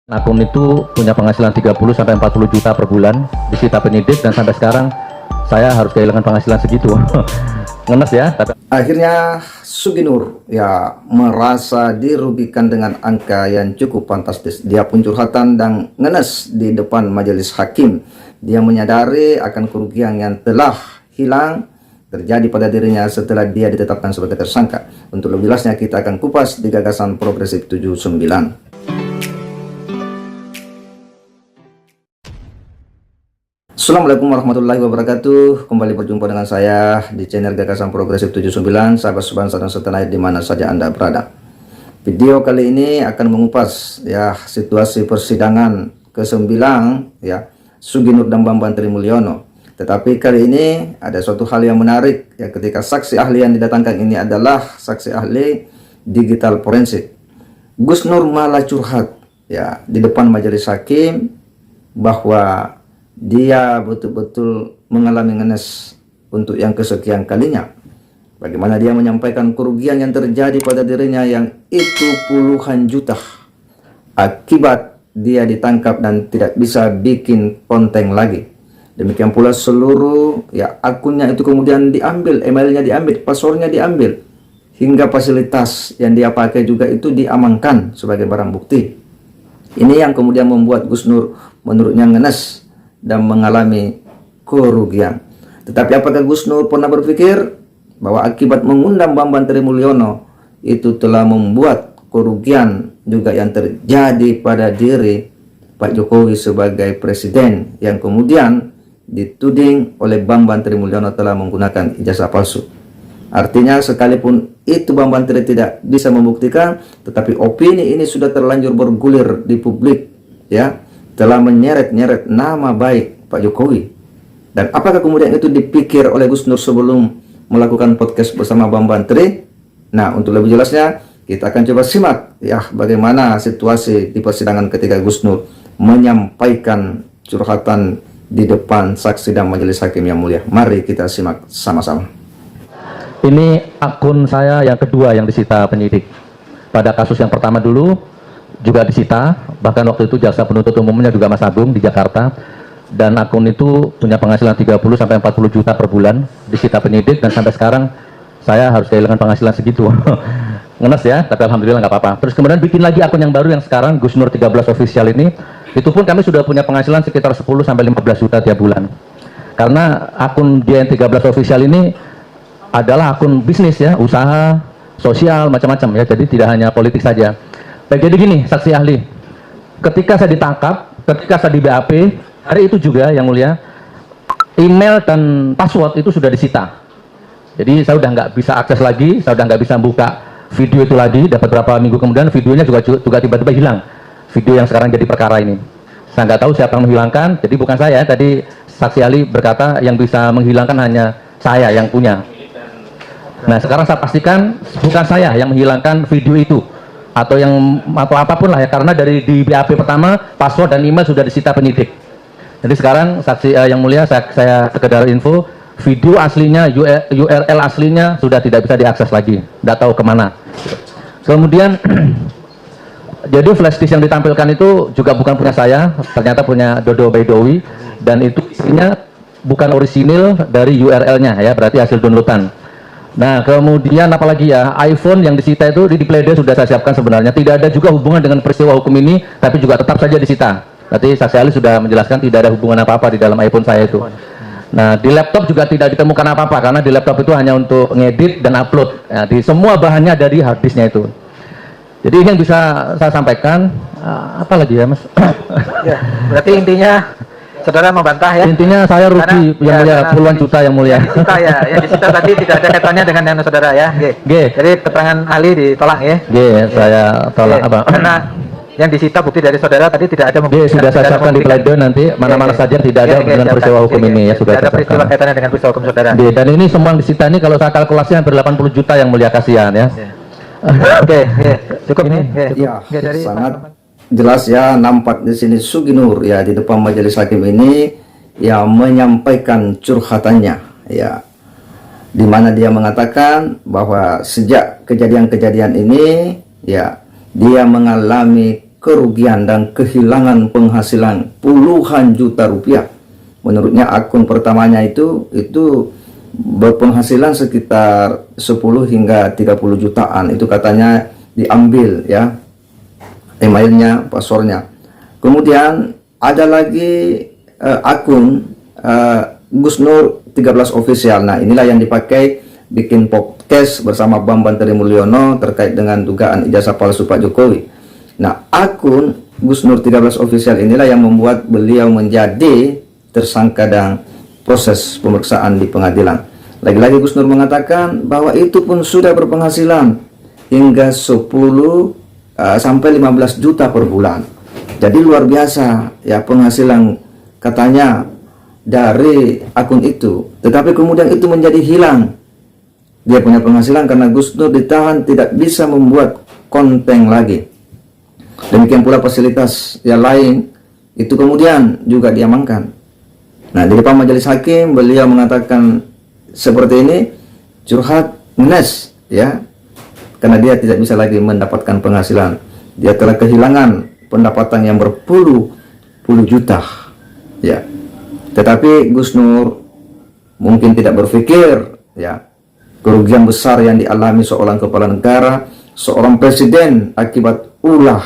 Akun itu punya penghasilan 30 sampai 40 juta per bulan, disita penyidik, dan sampai sekarang saya harus kehilangan penghasilan segitu. Ngenes ya. Akhirnya Suginur ya merasa dirugikan dengan angka yang cukup fantastis. Dia pun curhatan dan ngenes di depan majelis hakim. Dia menyadari akan kerugian yang telah hilang terjadi pada dirinya setelah dia ditetapkan sebagai tersangka. Untuk lebih jelasnya kita akan kupas di Gagasan Progresif 79. Assalamualaikum warahmatullahi wabarakatuh. Kembali berjumpa dengan saya di channel Gagasan Progresif 79, sahabat sebangsa dan setanah di mana saja Anda berada. Video kali ini akan mengupas ya situasi persidangan ke-9 ya Suginur dan Bambang Trimulyono. Tetapi kali ini ada suatu hal yang menarik ya, ketika saksi ahli yang didatangkan ini adalah saksi ahli digital forensik. Gus Nur malah curhat ya di depan majelis hakim bahwa dia betul-betul mengalami ngenes untuk yang kesekian kalinya. Bagaimana dia menyampaikan kerugian yang terjadi pada dirinya yang itu puluhan juta akibat dia ditangkap dan tidak bisa bikin konten lagi. Demikian pula seluruh ya akunnya itu kemudian diambil, emailnya diambil, passwordnya diambil, hingga fasilitas yang dia pakai juga itu diamankan sebagai barang bukti. Ini yang kemudian membuat Gus Nur menurutnya ngenes dan mengalami kerugian. Tetapi apakah Gus Nur pernah berpikir bahwa akibat mengundang Bambang Trimulyono itu telah membuat kerugian juga yang terjadi pada diri Pak Jokowi sebagai presiden yang kemudian dituding oleh Bambang Trimulyono telah menggunakan ijazah palsu. Artinya sekalipun itu Bambang Tri tidak bisa membuktikan, tetapi opini ini sudah terlanjur bergulir di publik ya, telah menyeret-nyeret nama baik Pak Jokowi. Dan apakah kemudian itu dipikir oleh Gus Nur sebelum melakukan podcast bersama Bambang Tri? Nah, untuk lebih jelasnya kita akan coba simak ya bagaimana situasi di persidangan ketika Gus Nur menyampaikan curhatan di depan saksi dan majelis hakim yang mulia. Mari kita simak sama-sama. Ini akun saya yang kedua yang disita penyidik. Pada kasus yang pertama dulu juga disita, bahkan waktu itu jaksa penuntut umumnya juga Mas Agung di Jakarta, dan akun itu punya penghasilan 30 sampai 40 juta per bulan, disita penyidik, dan sampai sekarang saya harus kehilangan penghasilan segitu. Ngenes ya, tapi alhamdulillah nggak apa-apa. Terus kemudian bikin lagi akun yang baru yang sekarang Gus Nur 13 official ini, itu pun kami sudah punya penghasilan sekitar 10 sampai 15 juta tiap bulan. Karena akun dia yang 13 official ini adalah akun bisnis ya, usaha, sosial, macam-macam ya, jadi tidak hanya politik saja. Baik, jadi gini saksi ahli, ketika saya ditangkap, ketika saya di BAP, hari itu juga yang mulia, email dan password itu sudah disita. Jadi saya udah nggak bisa akses lagi, saya udah nggak bisa buka video itu lagi. Dapat berapa minggu kemudian videonya juga tiba-tiba hilang. Video yang sekarang jadi perkara ini, saya nggak tahu siapa yang menghilangkan. Jadi bukan saya, tadi saksi ahli berkata yang bisa menghilangkan hanya saya yang punya. Nah sekarang saya pastikan bukan saya yang menghilangkan video itu atau apapun lah ya, karena dari di BAP pertama password dan email sudah disita penyidik. Jadi sekarang saksi yang mulia, saya sekedar info, video aslinya, URL aslinya sudah tidak bisa diakses lagi, tidak tahu kemana. Kemudian jadi flash disk yang ditampilkan itu juga bukan punya saya, ternyata punya Dodo Baidowi, dan itu isinya bukan orisinil dari URL-nya ya, berarti hasil downloadan. Nah kemudian apalagi ya, iPhone yang disita itu di pledoi sudah saya siapkan sebenarnya, tidak ada juga hubungan dengan peristiwa hukum ini, tapi juga tetap saja disita. Nanti saksi ahli sudah menjelaskan tidak ada hubungan apa-apa di dalam iPhone saya itu. Nah di laptop juga tidak ditemukan apa-apa, karena di laptop itu hanya untuk ngedit dan upload ya, di semua bahannya ada di hard disknya itu. Jadi ini yang bisa saya sampaikan. Apa lagi ya Mas? Ya, berarti intinya saudara membantah ya? Intinya saya rugi karena, yang mulia, puluhan juta yang mulia. Yang disita ya, yang disita tadi tidak ada kaitannya dengan yang saudara ya. G. Jadi keterangan ahli ditolak ya? G, saya tolak apa? Karena yang disita bukti dari saudara tadi tidak ada G, sudah saya siapkan di pledoi nanti mana-mana saja tidak ada dengan peristiwa hukum ini ya, sudah ada peristiwa siapkan. kaitannya dengan peristiwa hukum saudara. G, dan ini semua yang disita ini kalau saya kalkulasi hampir 80 juta yang mulia, kasihan ya. Oke, cukup ini. Ya, sangat jelas ya nampak di sini Suginur ya di depan majelis hakim ini ya menyampaikan curhatannya ya, di mana dia mengatakan bahwa sejak kejadian-kejadian ini ya dia mengalami kerugian dan kehilangan penghasilan puluhan juta rupiah. Menurutnya akun pertamanya itu berpenghasilan sekitar 10 hingga 30 jutaan. Itu katanya diambil ya, emailnya, passwordnya. Kemudian ada lagi akun Gus Nur 13 official. Nah, inilah yang dipakai bikin podcast bersama Bambang Trimulyono terkait dengan dugaan ijazah palsu Pak Jokowi. Nah, akun Gus Nur 13 official inilah yang membuat beliau menjadi tersangka dalam proses pemeriksaan di pengadilan. Lagi-lagi Gus Nur mengatakan bahwa itu pun sudah berpenghasilan hingga 10 sampai 15 juta per bulan. Jadi luar biasa ya penghasilan katanya dari akun itu. Tetapi kemudian itu menjadi hilang. Dia punya penghasilan karena Gus Nur ditahan tidak bisa membuat konten lagi. Demikian pula fasilitas yang lain itu kemudian juga diamankan. Nah, di depan majelis hakim beliau mengatakan seperti ini, curhat ngenes ya, karena dia tidak bisa lagi mendapatkan penghasilan. Dia telah kehilangan pendapatan yang berpuluh-puluh juta ya. Tetapi Gus Nur mungkin tidak berpikir ya kerugian besar yang dialami seorang kepala negara, seorang presiden akibat ulah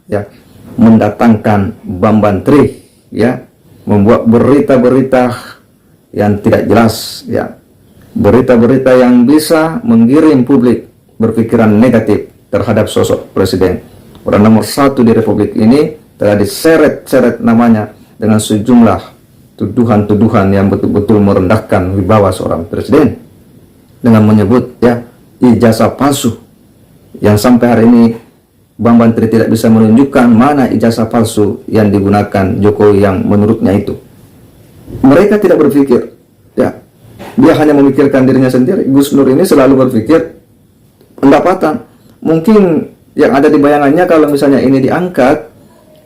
ya mendatangkan Bambang Tri ya, membuat berita-berita yang tidak jelas ya, berita-berita yang bisa menggiring publik berpikiran negatif terhadap sosok presiden. Orang nomor 1 di Republik ini telah diseret-seret namanya dengan sejumlah tuduhan-tuduhan yang betul-betul merendahkan wibawa seorang presiden dengan menyebut ya ijazah palsu, yang sampai hari ini Bambang Tri tidak bisa menunjukkan mana ijazah palsu yang digunakan Jokowi yang menurutnya itu. Mereka tidak berpikir ya, dia hanya memikirkan dirinya sendiri. Gus Nur ini selalu berpikir pendapatan. Mungkin yang ada di bayangannya kalau misalnya ini diangkat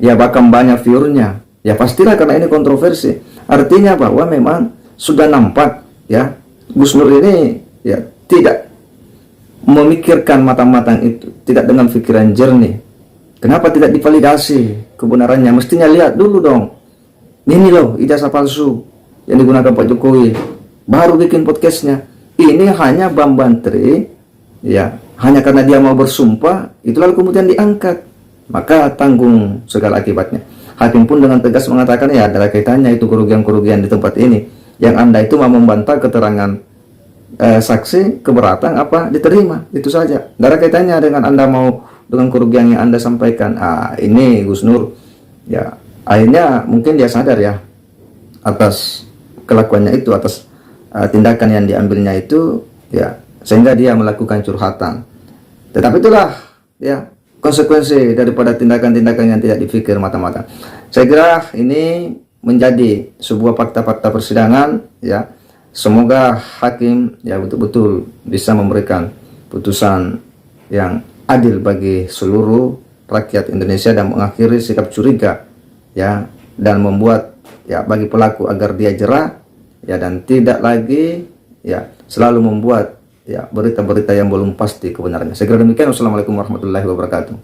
ya bakal banyak viewernya ya, pastilah karena ini kontroversi. Artinya bahwa memang sudah nampak ya Gus Nur ini ya tidak memikirkan matang-matang itu, tidak dengan pikiran jernih. Kenapa tidak divalidasi kebenarannya? Mestinya lihat dulu dong, ini loh ijazah palsu yang digunakan Pak Jokowi, baru bikin podcastnya. Ini hanya Bambang Tri ya, hanya karena dia mau bersumpah itu lalu kemudian diangkat, maka tanggung segala akibatnya. Hakim pun dengan tegas mengatakan ya ada kaitannya itu kerugian-kerugian di tempat ini, yang Anda itu mau membantah keterangan saksi, keberatan apa diterima, itu saja. Gak ada kaitannya dengan Anda mau dengan kerugian yang Anda sampaikan. Ini Gus Nur ya akhirnya mungkin dia sadar ya atas kelakuannya itu, atas tindakan yang diambilnya itu ya, sehingga dia melakukan curhatan. Tetapi itulah ya konsekuensi daripada tindakan-tindakan yang tidak dipikir matang-matang. Saya kira ini menjadi sebuah fakta-fakta persidangan ya. Semoga hakim ya betul-betul bisa memberikan putusan yang adil bagi seluruh rakyat Indonesia dan mengakhiri sikap curiga ya, dan membuat ya bagi pelaku agar dia jera ya, dan tidak lagi ya selalu membuat ya berita-berita yang belum pasti kebenarannya. Saya kira demikian. Wassalamualaikum warahmatullahi wabarakatuh.